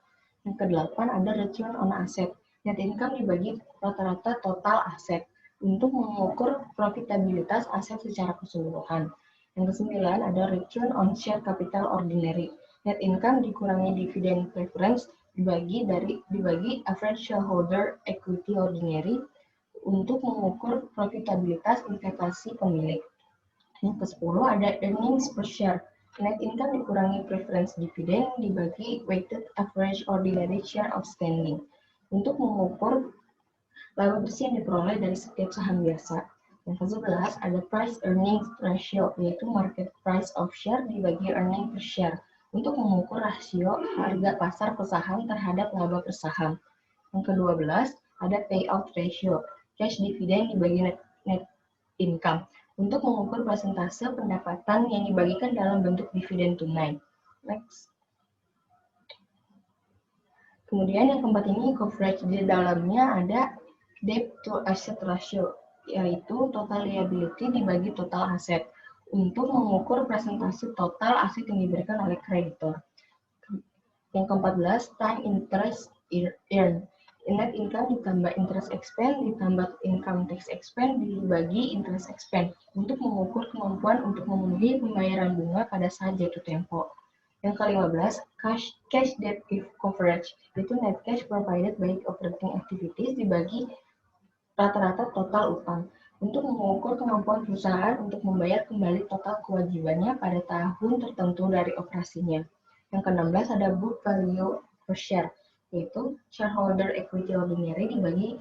Yang kedelapan ada return on asset, net income dibagi rata-rata total aset, untuk mengukur profitabilitas aset secara keseluruhan. Yang kesembilan ada return on share capital ordinary, net income dikurangi dividen preference dibagi average shareholder equity ordinary untuk mengukur profitabilitas investasi pemilik. Yang ke-10 ada earnings per share, net income dikurangi preference dividend dibagi weighted average ordinary share outstanding untuk mengukur laba bersih yang diperoleh dari setiap saham biasa. Yang ke-11 ada price earnings ratio, yaitu market price of share dibagi earning per share untuk mengukur rasio harga pasar per saham terhadap laba per saham. Yang ke-12 ada payout ratio, cash dividend dibagi net income untuk mengukur persentase pendapatan yang dibagikan dalam bentuk dividen tunai. Next. Kemudian yang keempat ini coverage, di dalamnya ada debt to asset ratio, yaitu total liability dibagi total aset untuk mengukur presentasi total aset yang diberikan oleh kreditor. Yang ke-14 time interest earned, net income ditambah interest expense ditambah income tax expense dibagi interest expense untuk mengukur kemampuan untuk memenuhi pembayaran bunga pada saat jatuh tempo. Yang ke-15 cash debt coverage, itu net cash provided by operating activities dibagi rata-rata total utang untuk mengukur kemampuan perusahaan untuk membayar kembali total kewajibannya pada tahun tertentu dari operasinya. Yang ke-16 ada book value per share, yaitu shareholder equity ordinary dibagi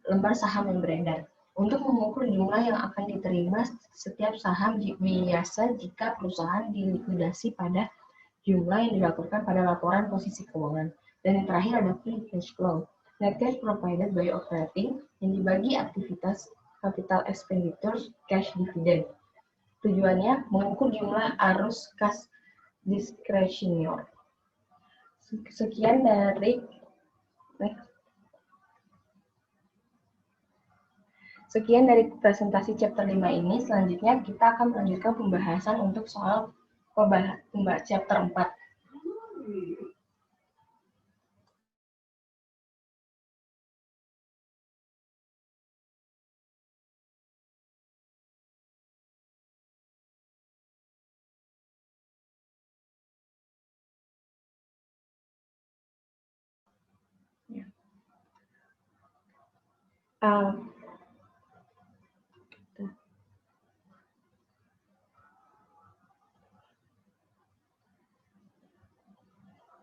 lembar saham yang beredar untuk mengukur jumlah yang akan diterima setiap saham biasa jika perusahaan dilikuidasi pada jumlah yang dilaporkan pada laporan posisi keuangan. Dan yang terakhir ada free cash flow, net cash provided by operating yang dibagi aktivitas capital expenditures cash dividend. Tujuannya mengukur jumlah arus kas discretionary. Sekian dari presentasi chapter 5 ini. Selanjutnya kita akan melanjutkan pembahasan untuk soal chapter 4.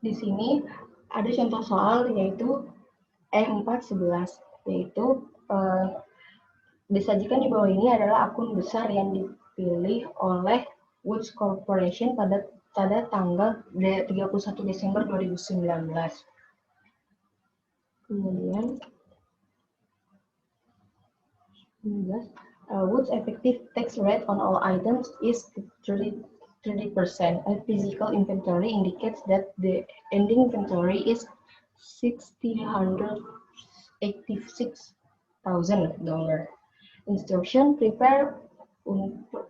Di sini ada contoh soal yaitu E411, yaitu disajikan di bawah ini adalah akun besar yang dipilih oleh Woods Corporation pada tanggal 31 Desember 2019. Kemudian Woods effective tax rate on all items is 30%. A physical inventory indicates that the ending inventory is $686,000. Instruction prepare 2019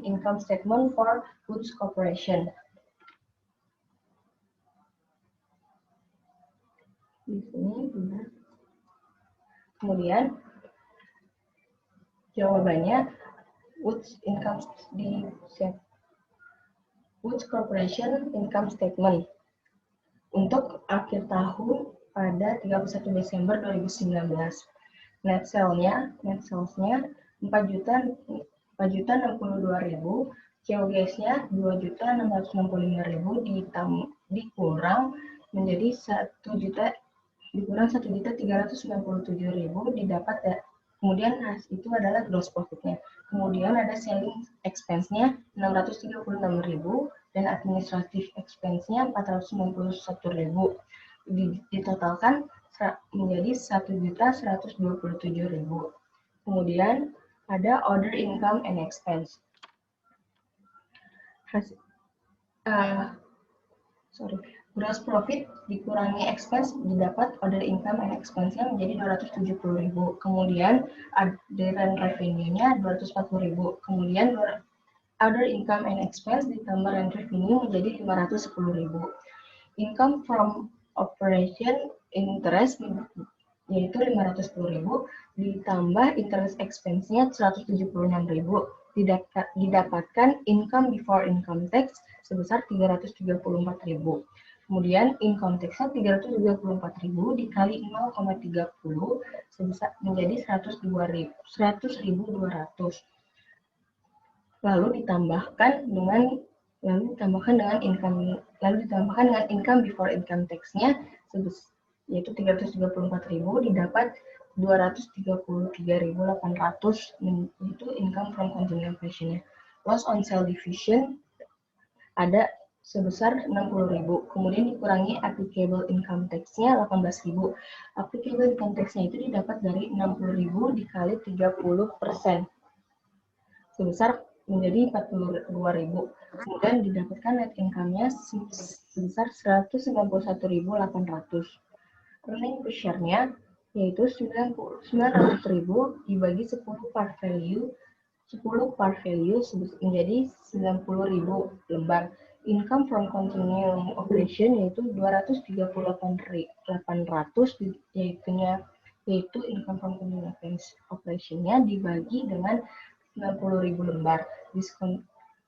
income statement for Woods Corporation. Di sini benar. Kemudian jawabannya Woods Corporation income statement untuk akhir tahun pada 31 Desember 2019. Net sales-nya 4.062.000, COGS-nya 2.665.000 dikurang menjadi 1.397.000 didapat ya. Kemudian itu adalah gross profit-nya. Kemudian ada selling expense-nya 636.000 dan administrative expense-nya 491.000. Ditotalkan menjadi 1.127.000. Kemudian ada other income and expense. Gross profit dikurangi expense didapat other income and expense-nya menjadi 270.000. Kemudian adherent revenue-nya 240.000. Kemudian other income and expense ditambah rent revenue menjadi 510.000. Income from operation interest yaitu 510.000 ditambah interest expense-nya 176.000, didapatkan income before income tax sebesar 334.000. Kemudian income tax-nya 334.000 dikali 0,30 sebesar menjadi 100.200. Lalu ditambahkan dengan income before income tax-nya yaitu 334.000 didapat 233.800 itu income from continuing operation-nya. Loss on sale division ada sebesar 60.000. Kemudian dikurangi applicable income tax-nya 18.000. Applicable income tax-nya itu didapat dari 60.000 dikali 30% sebesar menjadi 42.000. Kemudian didapatkan net income-nya sebesar 191.800. Earning per share-nya yaitu 900.000 dibagi 10 par value menjadi 90.000 lembar. Income from continuing operation yaitu 238.800 yaitu income from continuing operation-nya dibagi dengan 90.000 lembar.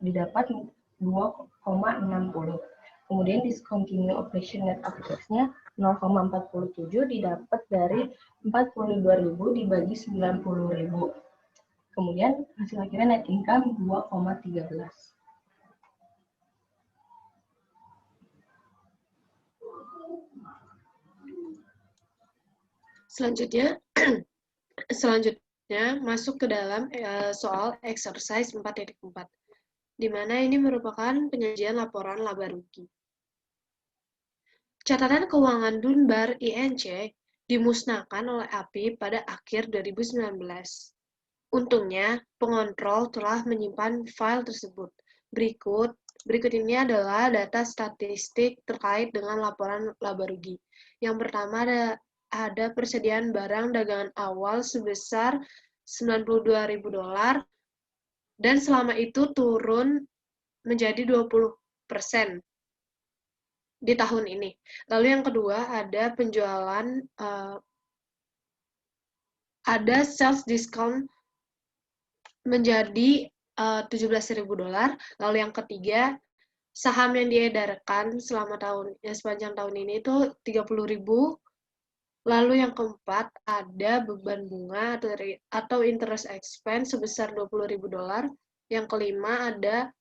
Didapat 2,60. Kemudian discontinue operation net after tax-nya 0,47 didapat dari 42.000 dibagi 90.000. Kemudian hasil akhirnya net income 2,13. Selanjutnya masuk ke dalam soal exercise 4.4, di mana ini merupakan penyajian laporan laba rugi. Catatan keuangan Dunbar INC dimusnahkan oleh API pada akhir 2019. Untungnya, pengontrol telah menyimpan file tersebut. Berikut ini adalah data statistik terkait dengan laporan laba rugi. Yang pertama ada persediaan barang dagangan awal sebesar $92.000 dan selama itu turun menjadi 20% di tahun ini. Lalu yang kedua ada penjualan, ada sales discount menjadi $17.000. Lalu yang ketiga, saham yang diedarkan sepanjang tahun ini itu 30.000. Lalu yang keempat, ada beban bunga atau interest expense sebesar $20.000. Yang kelima, ada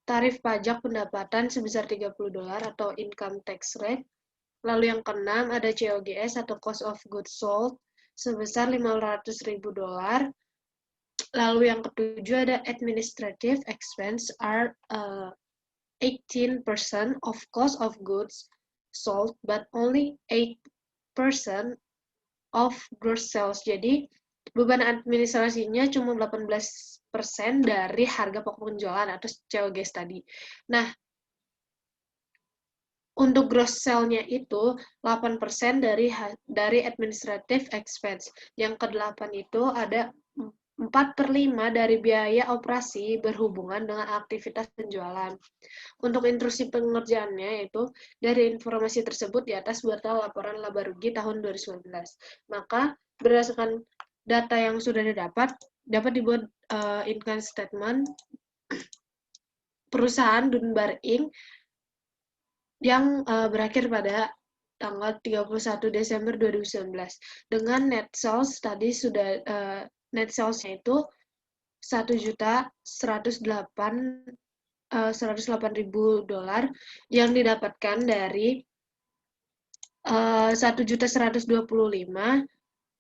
tarif pajak pendapatan sebesar $30 atau income tax rate. Lalu yang keenam, ada COGS atau cost of goods sold sebesar $500.000. Lalu yang ketujuh, ada administrative expense are 18% of cost of goods sold, but only 8% of gross sales. Jadi, beban administrasinya cuma 18% dari harga pokok penjualan atau COGS tadi. Nah, Untuk gross sale-nya itu 8% dari administrative expense. Yang ke-8 itu ada 4/5 dari biaya operasi berhubungan dengan aktivitas penjualan. Untuk instruksi pengerjaannya yaitu dari informasi tersebut di atas bertal laporan laba rugi tahun 2019. Maka berdasarkan data yang sudah dapat dibuat income statement perusahaan Dunbar Inc. yang berakhir pada tanggal 31 Desember 2019 dengan net sales tadi sudah net sales-nya itu 1.108.000 dolar yang didapatkan dari 1.125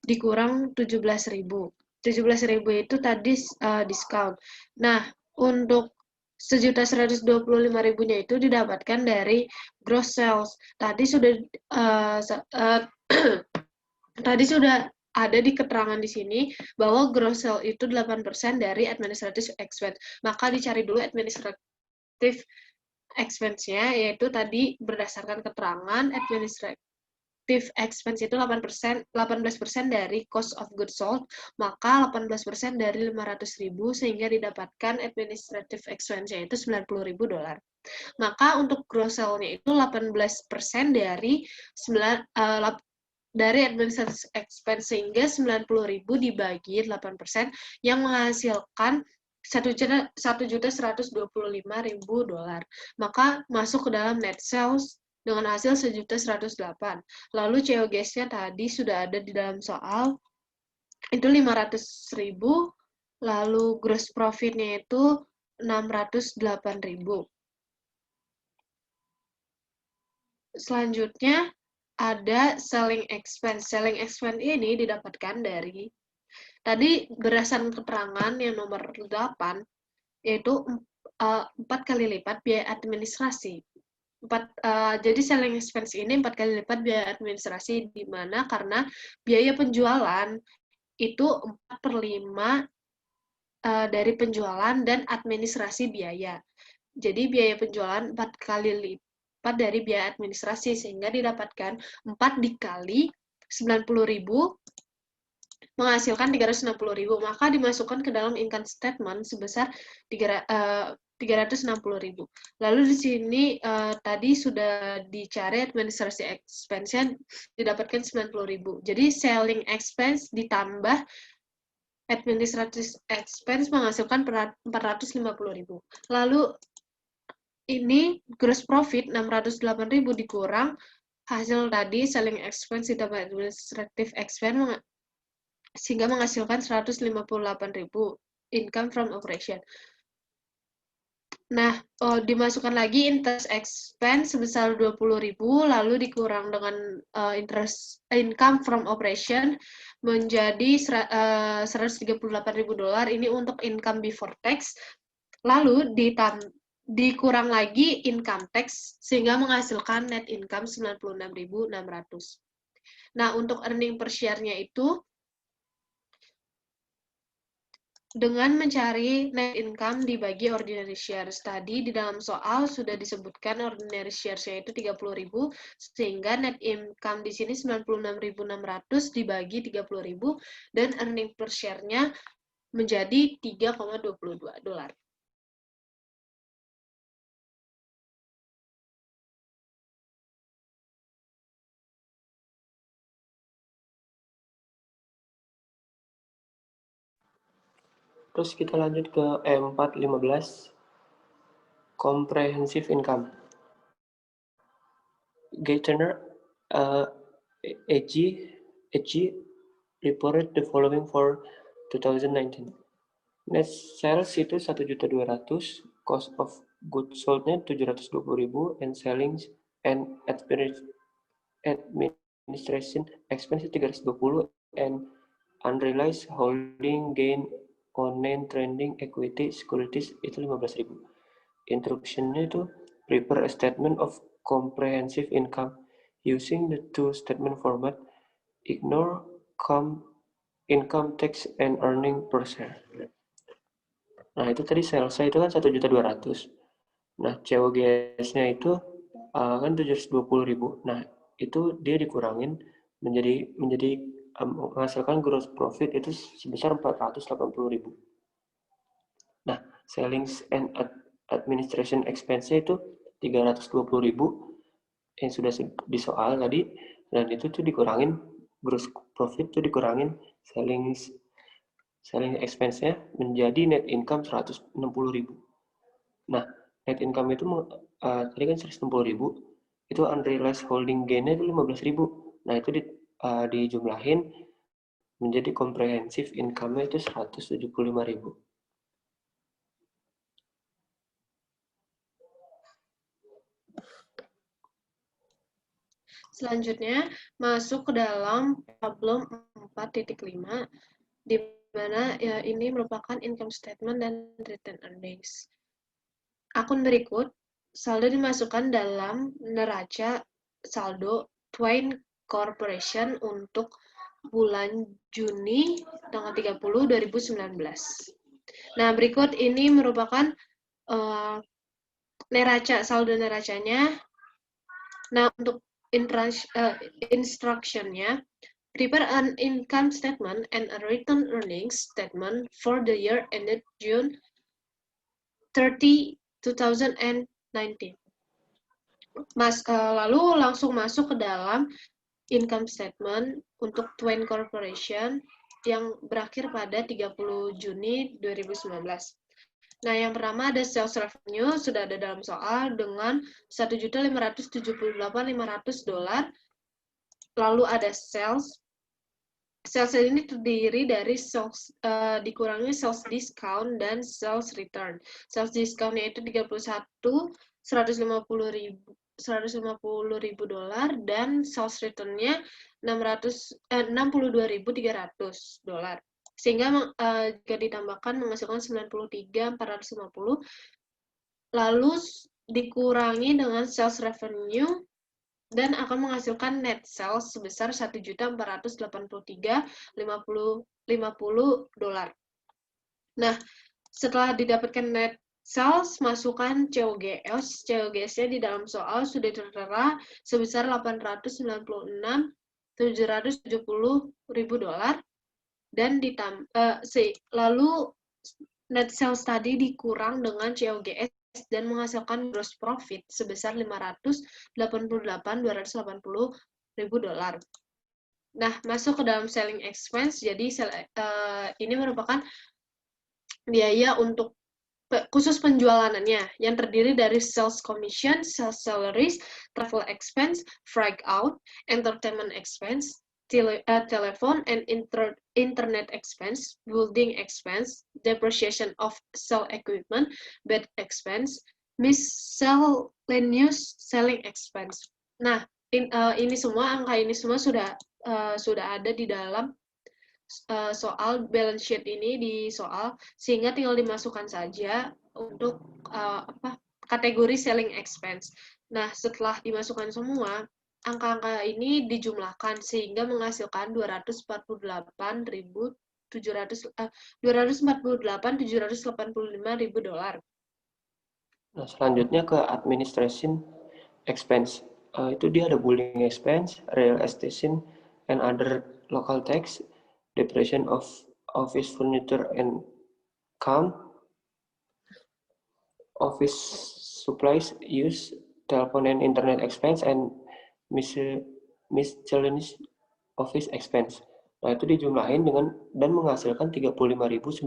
dikurang 17.000. 17.000 itu tadi diskon. Nah, untuk 1.125.000-nya itu didapatkan dari gross sales. Tadi sudah ada di keterangan di sini bahwa gross sales itu 8% dari administrative expense. Maka dicari dulu administrative expense-nya, yaitu tadi berdasarkan keterangan administrative expense itu 18% dari cost of goods sold, maka 18% dari 500.000 sehingga didapatkan administrative expense-nya itu 90.000 dolar. Maka untuk gross sale-nya itu 18% dari administrative expense sehingga 90.000 dibagi 8% yang menghasilkan 1.125.000 dolar. Maka masuk ke dalam net sales dengan hasil 1.108. Lalu COGS-nya tadi sudah ada di dalam soal, itu 500.000, lalu gross profit-nya itu 608.000. Selanjutnya ada selling expense. Selling expense ini didapatkan dari, tadi berdasarkan keterangan yang nomor 8, yaitu 4 kali lipat biaya administrasi. Jadi selling expense ini 4 kali lipat biaya administrasi, di mana karena biaya penjualan itu 4/5 dari penjualan dan administrasi biaya. Jadi biaya penjualan 4 kali lipat dari biaya administrasi, sehingga didapatkan 4 dikali 90.000 menghasilkan 360.000, maka dimasukkan ke dalam income statement sebesar 360.000. Lalu di sini tadi sudah dicari administrasi expense-nya didapatkan 90.000. Jadi selling expense ditambah administrative expense menghasilkan 450.000. Lalu ini gross profit 608.000 dikurang hasil tadi selling expense ditambah administrative expense sehingga menghasilkan 158.000 income from operation. Nah, dimasukkan lagi interest expense sebesar 20.000, lalu dikurang dengan interest income from operation menjadi 138.000 dolar. Ini untuk income before tax. Lalu dikurang lagi income tax sehingga menghasilkan net income 96.600. Nah, untuk earning per share-nya itu dengan mencari net income dibagi ordinary shares. Tadi di dalam soal sudah disebutkan ordinary shares-nya itu 30.000, sehingga net income di sini 96.600 dibagi 30.000, dan earning per share-nya menjadi 3,22 dolar. Terus kita lanjut ke E415, comprehensive income. Gaitner, AG reported the following for 2019. Net sales itu 1.200.000, cost of goods sold-nya 720.000, and selling and administration expense 320, and unrealized holding gain on non-trading equity securities itu 15.000. Instruction-nya itu prepare a statement of comprehensive income using the two statement format, ignore income tax and earning per share. Nah, itu tadi sales-nya itu kan 1.200.000. Nah, COGS-nya itu kan 720.000. Nah, itu dia dikurangin menjadi menghasilkan gross profit itu sebesar 480.000. Nah, selling and administration expense itu 320.000 yang sudah di soal tadi, dan itu tuh dikurangin gross profit tuh dikurangin selling expense-nya menjadi net income 160.000. Nah, net income itu tadi kan 160.000, itu unrealized holding gain-nya itu 15.000. Nah, itu dijumlahin menjadi comprehensive income-nya itu 175.000. Selanjutnya, masuk ke dalam problem 4.5, di mana ya, ini merupakan income statement dan return earnings. Akun berikut, saldo dimasukkan dalam neraca saldo Twain Corporation untuk bulan Juni tanggal 30 2019. Nah, berikut ini merupakan neraca, saldo neracanya. Nah, untuk instruction-nya, prepare an income statement and a return earnings statement for the year ended June 30, 2019. Lalu langsung masuk ke dalam income statement untuk Twain Corporation yang berakhir pada 30 Juni 2019. Nah, yang pertama ada sales revenue, sudah ada dalam soal dengan $1.578.500. Lalu ada sales. Sales ini terdiri dari sales, dikurangi sales discount dan sales return. Sales discount-nya itu $150.000 dan sales return-nya $62.300. Sehingga jika ditambahkan menghasilkan 93.450, lalu dikurangi dengan sales revenue dan akan menghasilkan net sales sebesar $1.483.50. Nah, setelah didapatkan net sales, masukkan COGS. COGS-nya di dalam soal sudah tertera sebesar $896.770.000 dan lalu net sales tadi dikurang dengan COGS dan menghasilkan gross profit sebesar $588.280.000. Nah, masuk ke dalam selling expense. Jadi ini merupakan biaya untuk khusus penjualannya yang terdiri dari sales commission, sales salaries, travel expense, freight out, entertainment expense, telephone and internet expense, building expense, depreciation of sale equipment, bed expense, miscellaneous selling expense. Nah, ini semua, angka ini semua sudah ada di dalam soal balance sheet ini di soal, sehingga tinggal dimasukkan saja untuk kategori selling expense. Nah, setelah dimasukkan semua, angka-angka ini dijumlahkan sehingga menghasilkan $248.785.000. Nah, selanjutnya ke administration expense. Itu dia ada building expense, real estate and other local tax, depreciation of office furniture and count, office supplies use, telephone and internet expense, and miscellaneous office expense. Nah, itu dijumlahin dengan dan menghasilkan 35.970.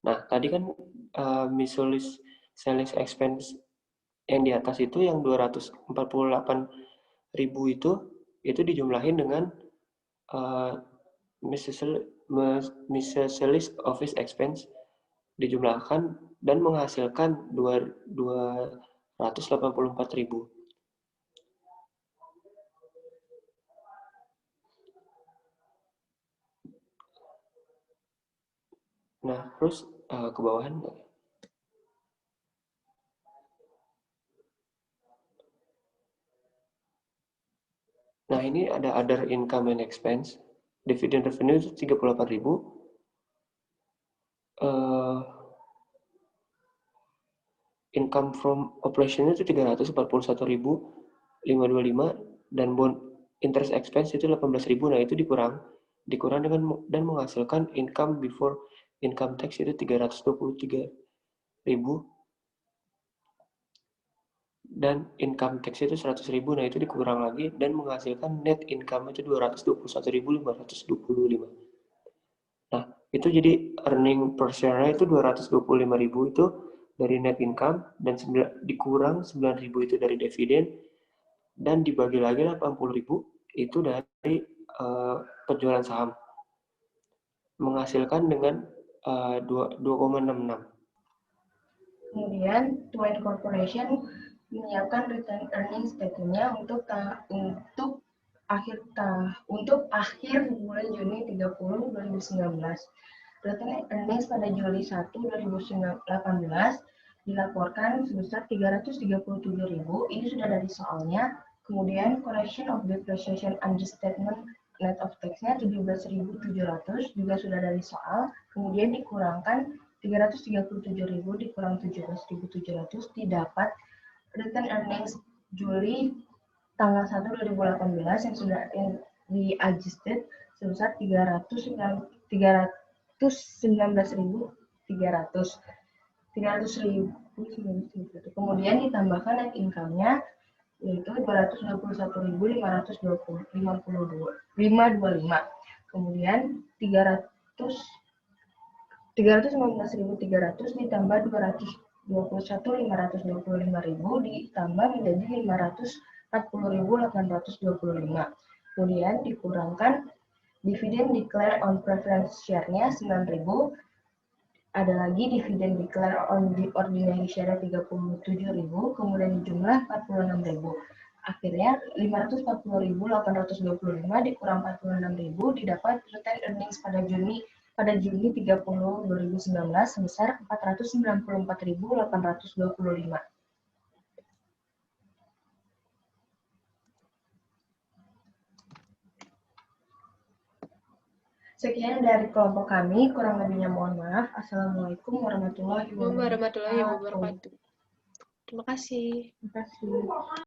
Nah, tadi kan miscellaneous selling expense yang di atas itu yang 248.000 itu dijumlahin dengan miscellaneous office expense dijumlahkan dan menghasilkan 284.000. Nah, terus ke bawahan. Nah, ini ada other income and expense. Dividend revenue itu 38.000. income from operation itu 341.525 dan bond interest expense itu 18.000. Nah, itu dikurang dengan dan menghasilkan income before income tax itu 323.000 dan income tax itu 100.000. Nah, itu dikurang lagi dan menghasilkan net income itu 221.525. Nah, itu jadi earning per share-nya itu 225.000 itu dari net income dan dikurang 9.000 itu dari dividen dan dibagi lagi 80.000 itu dari penjualan saham. Menghasilkan dengan 2,66. Kemudian, Twine Corporation menyiapkan return earnings statement-nya untuk akhir bulan Juni 30 2019. Return earnings pada Juli 1 2018 dilaporkan sebesar 337.000. Ini sudah dari soalnya. Kemudian correction of depreciation understatement net of tax-nya 17.700 juga sudah dari soal. Kemudian dikurangkan 337.000 dikurang 17.700 didapat return earnings Juli tanggal 1 2018 yang sudah di-adjusted sebesar 319.300. Kemudian ditambahkan net income-nya yaitu 221.525. Kemudian 315.300 ditambah 221.525.000 ditambah menjadi 540.825. Kemudian dikurangkan dividen declare on preference share-nya 9.000. Ada lagi dividen declare on the ordinary share 37.000, kemudian jumlah 46.000. Akhirnya 540.825 dikurang 46.000 didapat return earnings pada Juni 30 2019 sebesar 494.825. Sekian dari kelompok kami, kurang lebihnya mohon maaf. Assalamualaikum warahmatullahi wabarakatuh. Terima kasih. Terima kasih.